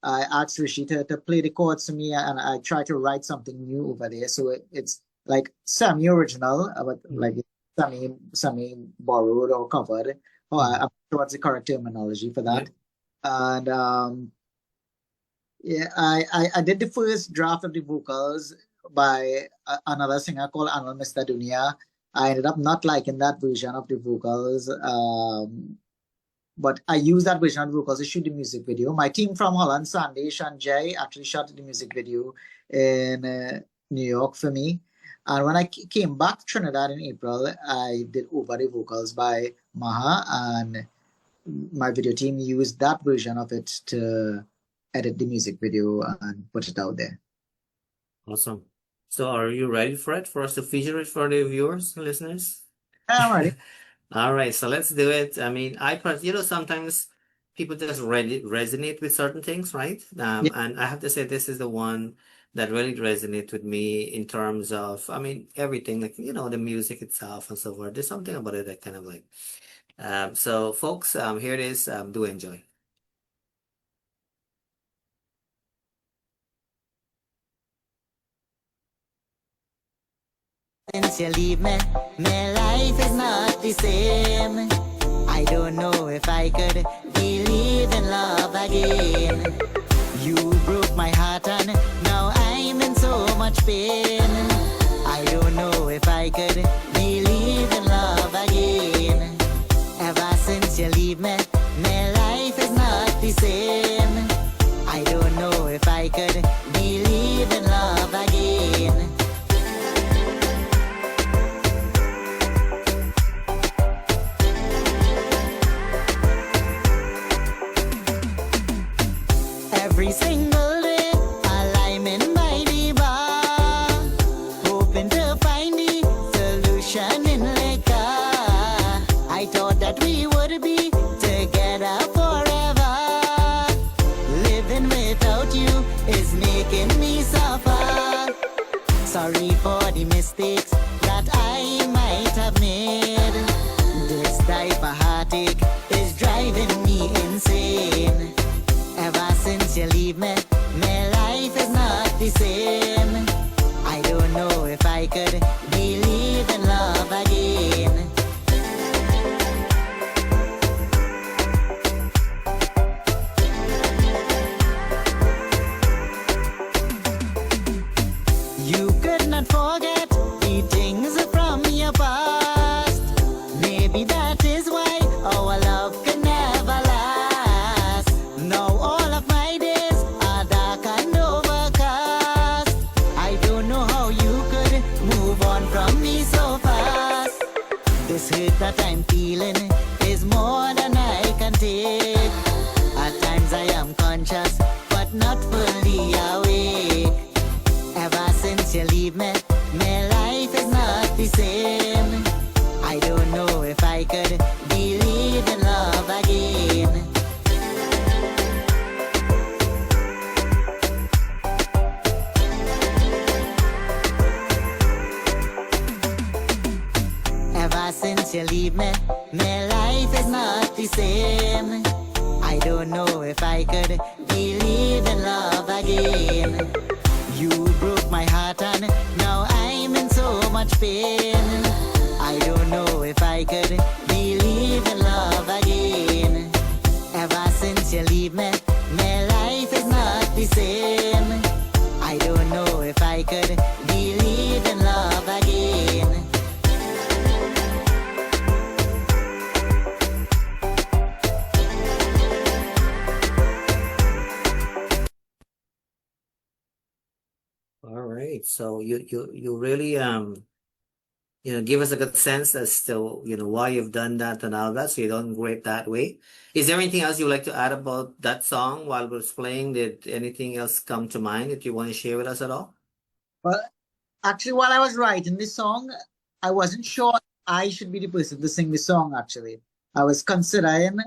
I asked Rishi to play the chords to me, and I tried to write something new over there. So it's like semi-original, but like semi-borrowed or covered. I'm not sure what's the correct terminology for that. And I did the first draft of the vocals by another singer called Anil Mr. Dunia. I ended up not liking that version of the vocals, but I used that version of the vocals to shoot the music video. My team from Holland, Sandesh and Jay, actually shot the music video in New York for me. And when I came back to Trinidad in April, I did over the vocals by Maha, and my video team used that version of it to edit the music video and put it out there. Awesome. So are you ready for it, for us to feature it for the viewers and listeners? I'm ready. All right, so let's do it. I mean, sometimes people just resonate with certain things, right? And I have to say this is the one that really resonates with me in terms of, I mean, everything, like, the music itself and so forth. There's something about it that kind of like, so folks, here it is. Do enjoy. Since you leave me, my life is not the same. I don't know if I could believe in love again. You broke my heart and now I'm in so much pain. I don't know if I could believe in love again. Ever since you leave me, my life is not the same. I don't know if I could believe in love again. Every single day, while I'm in by the bar, hoping to find the solution in liquor. I thought that we would be together forever. Living without you is making me suffer. Sorry for the mistakes that I might have made. This type of heartache is driving me insane. Ever since you leave me, my life is not the same. I don't know if I could believe in love again. You could not forget the things from your past. Maybe that is why our love can never last. Now all of my days are dark and what I'm feeling is more than I can take. At times I am conscious, but not fully awake. Ever since you leave me, my life is not the same. I don't know if I could believe in love again. Ever since you leave me, my life is not the same. I don't know if I could believe in love again. You broke my heart and now I'm in so much pain. I don't know if I could believe in love again. Ever since you leave me, my life is not the same. I don't know if I could believe in love again. All right. So you really give us a good sense as to why you've done that and all that. So you don't grade that way. Is there anything else you'd like to add about that song while we're playing? Did anything else come to mind that you want to share with us at all? Well, actually, while I was writing this song, I wasn't sure I should be the person to sing the song. Actually, I was considering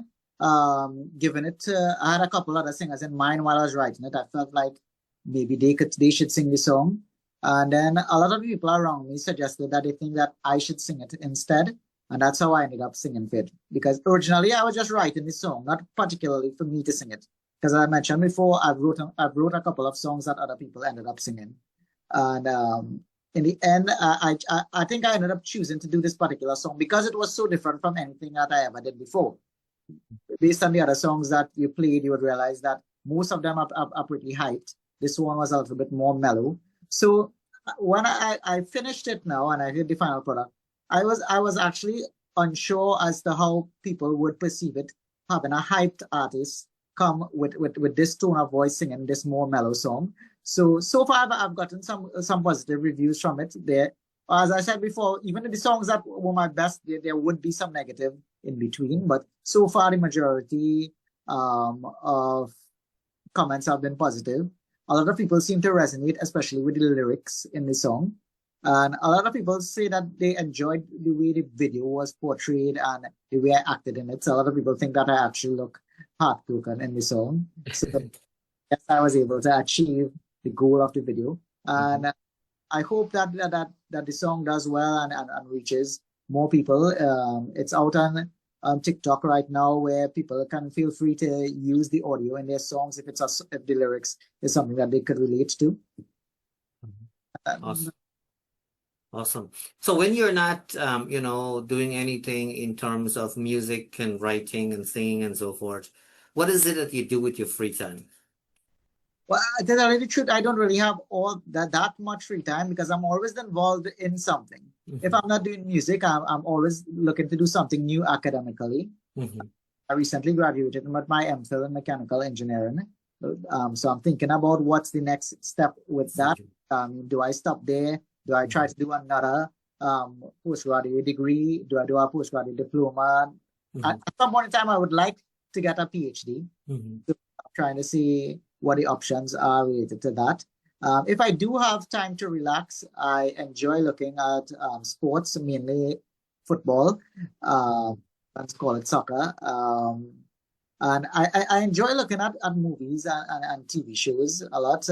giving it to. I had a couple other singers in mind while I was writing it. I felt like maybe they should sing the song, and then a lot of people around me suggested that they think that I should sing it instead, and that's how I ended up singing it. Because originally I was just writing the song, not particularly for me to sing it. Because I mentioned before, I've wrote a couple of songs that other people ended up singing. And in the end, I think I ended up choosing to do this particular song because it was so different from anything that I ever did before. Based on the other songs that you played, you would realize that most of them are pretty hyped. This one was a little bit more mellow. So when I finished it now and I did the final product, I was actually unsure as to how people would perceive it, having a hyped artist come with this tone of voice singing this more mellow song. So far I've gotten some positive reviews from it. There, as I said before, even the songs that were my best, there would be some negative in between, but so far the majority of comments have been positive. A lot of people seem to resonate, especially with the lyrics in the song. And a lot of people say that they enjoyed the way the video was portrayed and the way I acted in it. So a lot of people think that I actually look heartbroken in the song. So yes, I was able to achieve the goal of the video. And I hope that the song does well and reaches more people. It's out on TikTok right now, where people can feel free to use the audio in their songs if if the lyrics is something that they could relate to. Awesome. Awesome. So when you're not, doing anything in terms of music and writing and singing and so forth, what is it that you do with your free time? Well, to tell you the truth, I don't really have all that much free time because I'm always involved in something. If I'm not doing music, I'm always looking to do something new academically. I recently graduated with my MPhil in mechanical engineering. So I'm thinking about what's the next step with that. Do I stop there? Do I try to do another postgraduate degree? Do I do a postgraduate diploma? At some point in time, I would like to get a PhD. So I'm trying to see what the options are related to that. If I do have time to relax, I enjoy looking at sports, mainly football. Let's call it soccer. And I enjoy looking at movies and TV shows a lot.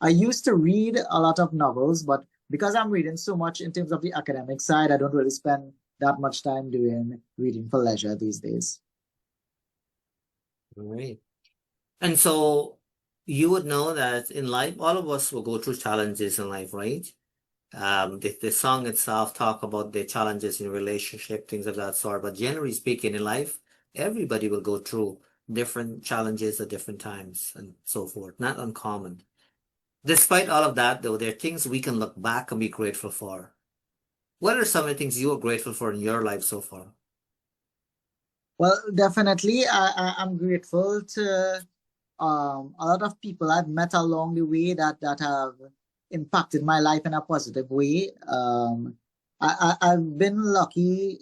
I used to read a lot of novels, but because I'm reading so much in terms of the academic side, I don't really spend that much time doing reading for leisure these days. All right. And so you would know that in life, all of us will go through challenges in life, right? The song itself talk about the challenges in relationship, things of that sort. But generally speaking, in life, everybody will go through different challenges at different times and so forth. Not uncommon. Despite all of that, though, there are things we can look back and be grateful for. What are some of the things you are grateful for in your life so far? Well, definitely, I'm grateful to a lot of people I've met along the way that have impacted my life in a positive way. I've been lucky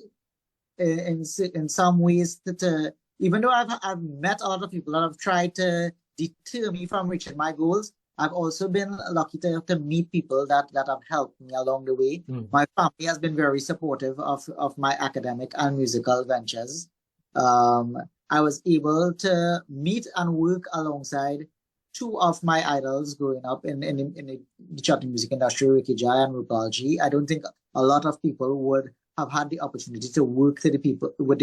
in some ways that even though I've met a lot of people that have tried to deter me from reaching my goals, I've also been lucky to meet people that have helped me along the way. My family has been very supportive of my academic and musical ventures. I was able to meet and work alongside two of my idols growing up in the Chutney music industry, Ricky Jai and Rupalji. I don't think a lot of people would have had the opportunity to work with the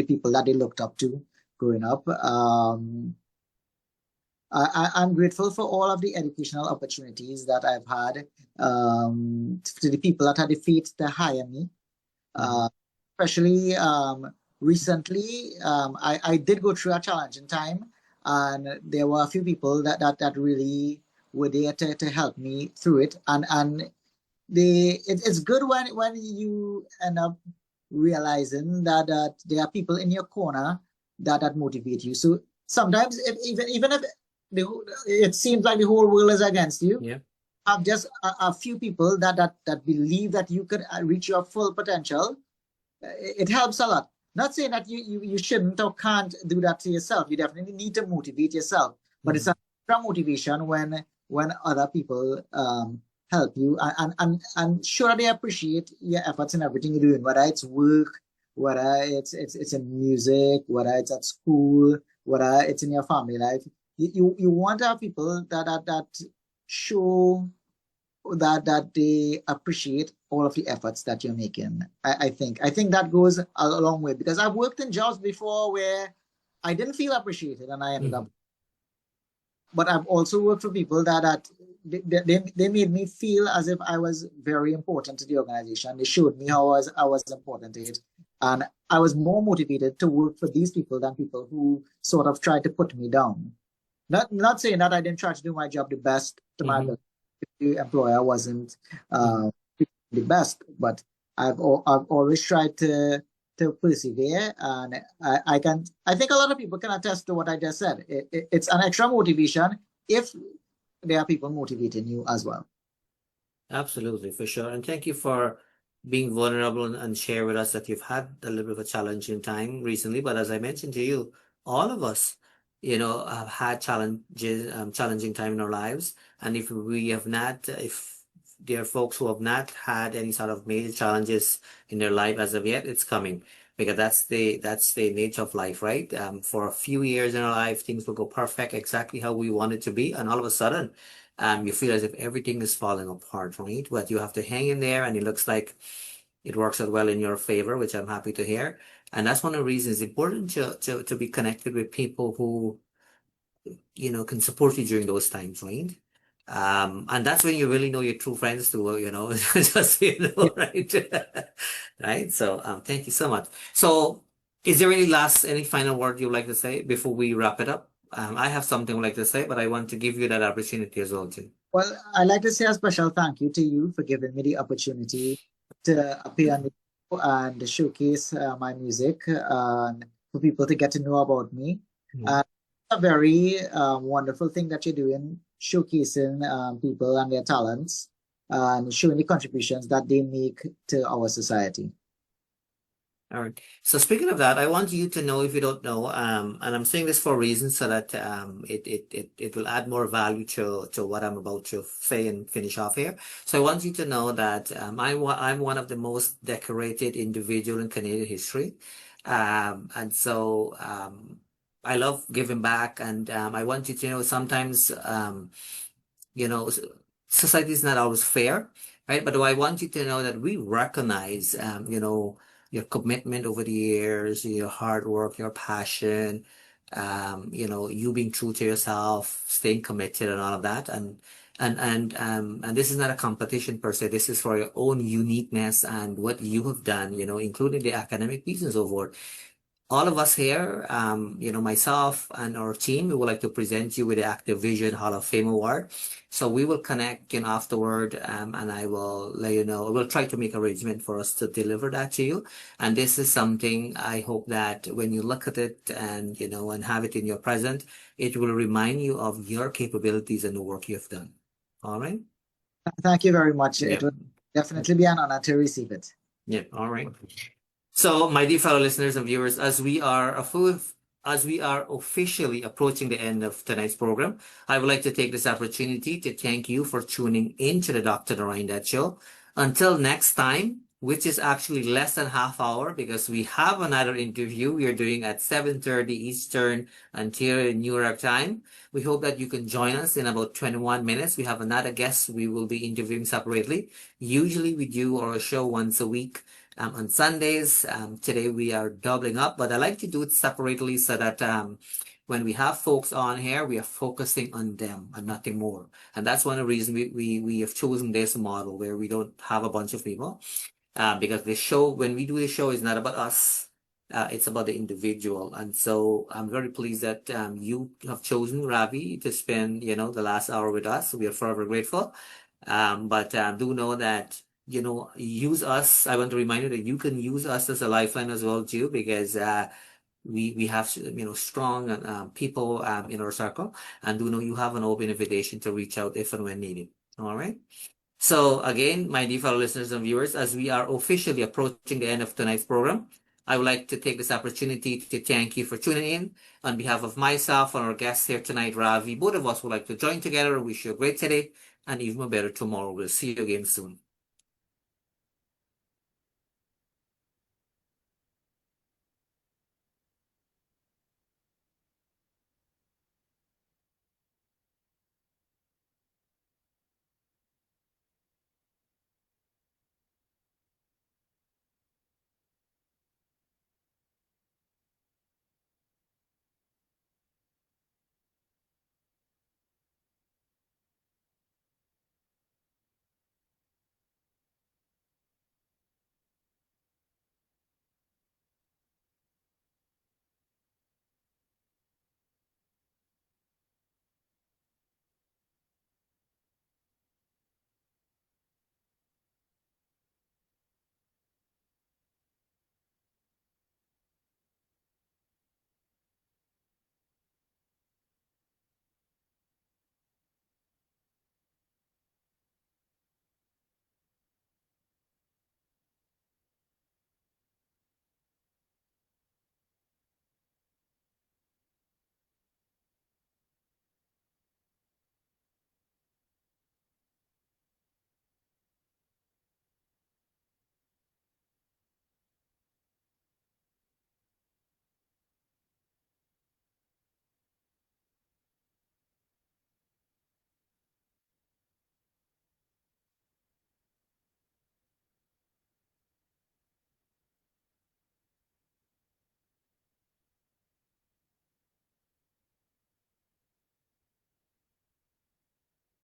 people that they looked up to growing up. I'm grateful for all of the educational opportunities that I've had, to the people that had the faith to hire me. Especially recently, I did go through a challenging time, and there were a few people that really were there to help me through it. And it's good when you end up realizing that there are people in your corner that motivate you. So sometimes even if it seems like the whole world is against you, Yeah. have just a few people that believe that you could reach your full potential. It helps a lot. Not saying that you shouldn't or can't do that to yourself. You definitely need to motivate yourself, but it's a extra motivation when other people help you and sure they appreciate your efforts in everything you're doing, whether it's work, whether it's in music, whether it's at school, whether it's in your family life. You want to have people that show that they appreciate all of the efforts that you're making. I think that goes a long way, because I've worked in jobs before where I didn't feel appreciated and I ended up. But I've also worked for people that they made me feel as if I was very important to the organization. They showed me how I was important to it. And I was more motivated to work for these people than people who sort of tried to put me down. Not saying that I didn't try to do my job the best to my ability. The employer wasn't the best, but I've always tried to persevere, and I think a lot of people can attest to what I just said. It's an extra motivation if there are people motivating you as well. Absolutely, for sure. And thank you for being vulnerable and share with us that you've had a little bit of a challenging time recently. But as I mentioned to you, all of us, have had challenging time in our lives. And if there are folks who have not had any sort of major challenges in their life as of yet, it's coming, because that's the nature of life, right? For a few years in our life, things will go perfect, exactly how we want it to be, and all of a sudden, you feel as if everything is falling apart, right? But you have to hang in there, and it looks like it works out well in your favor, which I'm happy to hear. And that's one of the reasons it's important to be connected with people who, can support you during those times, right? And that's when you really know your true friends too, just right? Right. So thank you so much. So is there any final word you'd like to say before we wrap it up? I have something I'd like to say, but I want to give you that opportunity as well too. Well, I'd like to say a special thank you to you for giving me the opportunity to appear on the show and showcase my music, and for people to get to know about me. A very wonderful thing that you're doing, showcasing people and their talents and showing the contributions that they make to our society. All right. So speaking of that, I want you to know, if you don't know, and I'm saying this for a reason, so that it will add more value to what I'm about to say and finish off here. So I want you to know that I'm one of the most decorated individual in Canadian history, and so I love giving back, and I want you to know sometimes society is not always fair, right? But I want you to know that we recognize your commitment over the years, your hard work, your passion, you being true to yourself, staying committed and all of that. And this is not a competition per se. This is for your own uniqueness and what you have done, including the academic piece and so forth. All of us here, myself and our team, we would like to present you with the Active Vision Hall of Fame Award. So we will connect, afterward, and I will let you know. We'll try to make arrangement for us to deliver that to you. And this is something I hope that when you look at it and, and have it in your present, it will remind you of your capabilities and the work you've done. All right? Thank you very much. Yep. It will definitely be an honor to receive it. Yeah, all right. So, my dear fellow listeners and viewers, as we are officially approaching the end of tonight's program, I would like to take this opportunity to thank you for tuning in to the Dr. Narine Dat Show. Until next time, which is actually less than half hour because we have another interview we are doing at 7:30 Eastern until New York time. We hope that you can join us in about 21 minutes. We have another guest we will be interviewing separately. Usually we do our show once a week. On Sundays. Today we are doubling up, but I like to do it separately so that when we have folks on here, we are focusing on them and nothing more. And that's one of the reasons we have chosen this model where we don't have a bunch of people. Because the show, when we do the show, is not about us. It's about the individual. And so I'm very pleased that you have chosen, Ravi, to spend, the last hour with us. We are forever grateful. But do know that use us. I want to remind you that you can use us as a lifeline as well too, because we have strong people in our circle, and do know you have an open invitation to reach out if and when needed. All right. So again, my dear fellow listeners and viewers, as we are officially approaching the end of tonight's program, I would like to take this opportunity to thank you for tuning in. On behalf of myself and our guests here tonight, Ravi, both of us would like to join together and wish you a great today and even a better tomorrow. We'll see you again soon.